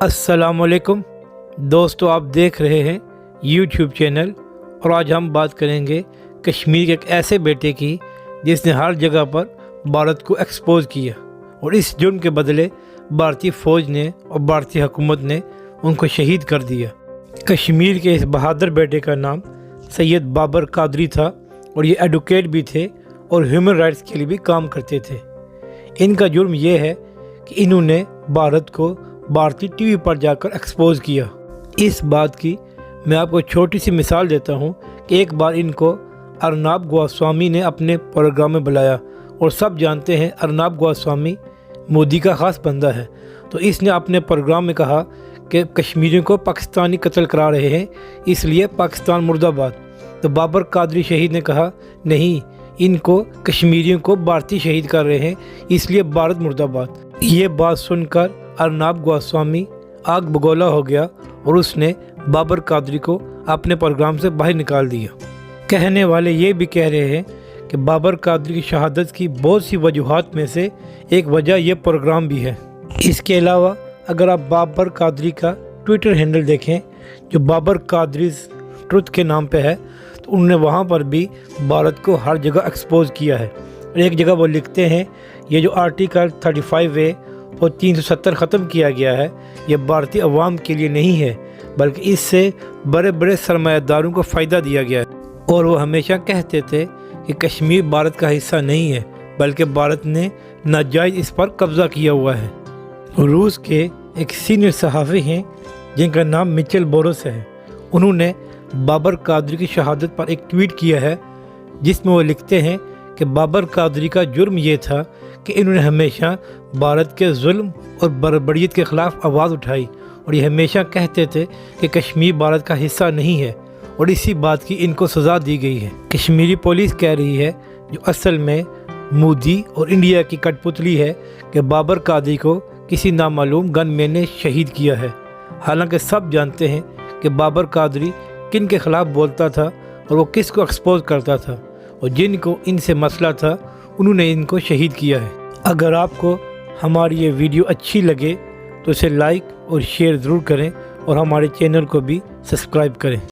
अस्सलाम वालेकुम दोस्तों, आप देख रहे हैं यूट्यूब चैनल और आज हम बात करेंगे कश्मीर के एक ऐसे बेटे की जिसने हर जगह पर भारत को एक्सपोज किया और इस जुर्म के बदले भारतीय फ़ौज ने और भारतीय हुकूमत ने उनको शहीद कर दिया। कश्मीर के इस बहादुर बेटे का नाम सैयद बाबर कादरी था और ये एडवोकेट भी थे और ह्यूमन राइट्स के लिए भी काम करते थे। इनका जुर्म ये है कि इन्होंने भारत को भारतीय टीवी पर जाकर एक्सपोज किया। इस बात की मैं आपको छोटी सी मिसाल देता हूँ कि एक बार इनको अर्नाब गोस्वामी ने अपने प्रोग्राम में बुलाया और सब जानते हैं अर्नाब गोस्वामी मोदी का ख़ास बंदा है। तो इसने अपने प्रोग्राम में कहा कि कश्मीरियों को पाकिस्तानी कत्ल करा रहे हैं, इसलिए पाकिस्तान मुर्दाबाद। तो बाबर कादरी शहीद ने कहा नहीं, इनको कश्मीरियों को भारतीय शहीद कर रहे हैं, इसलिए भारत मुर्दाबाद। ये बात सुनकर अर्नाब गोस्वामी आग बगोला हो गया और उसने बाबर कादरी को अपने प्रोग्राम से बाहर निकाल दिया। कहने वाले ये भी कह रहे हैं कि बाबर कादरी की शहादत की बहुत सी वजूहात में से एक वजह यह प्रोग्राम भी है। इसके अलावा अगर आप बाबर कादरी का ट्विटर हैंडल देखें जो बाबर कादरी ट्रुथ के नाम पे है, तो उन्होंने वहाँ पर भी भारत को हर जगह एक्सपोज किया है। और एक जगह वो लिखते हैं ये जो आर्टिकल 35A और 370 ख़त्म किया गया है, ये भारतीय अवाम के लिए नहीं है, बल्कि इससे बड़े बड़े सरमायादारों को फ़ायदा दिया गया है। और वो हमेशा कहते थे कि कश्मीर भारत का हिस्सा नहीं है, बल्कि भारत ने नाजायज़ इस पर कब्ज़ा किया हुआ है। रूस के एक सीनियर सहाफ़ी हैं जिनका नाम मिचेल बोरोस है। उन्होंने बाबर कादरी की शहादत पर एक ट्वीट किया है जिसमें वो लिखते हैं कि बाबर कादरी का जुर्म ये था कि इन्होंने हमेशा भारत के जुल्म और बर्बरियत के ख़िलाफ़ आवाज़ उठाई और ये हमेशा कहते थे कि कश्मीर भारत का हिस्सा नहीं है और इसी बात की इनको सज़ा दी गई है। कश्मीरी पुलिस कह रही है, जो असल में मोदी और इंडिया की कठपुतली है, कि बाबर कादरी को किसी नामालूम गनमैन ने शहीद किया है। हालांकि सब जानते हैं कि बाबर कादरी किन के ख़िलाफ़ बोलता था और वो किस को एक्सपोज करता था, और जिनको इनसे मसला था उन्होंने इनको शहीद किया है। अगर आपको हमारी ये वीडियो अच्छी लगे तो इसे लाइक और शेयर ज़रूर करें और हमारे चैनल को भी सब्सक्राइब करें।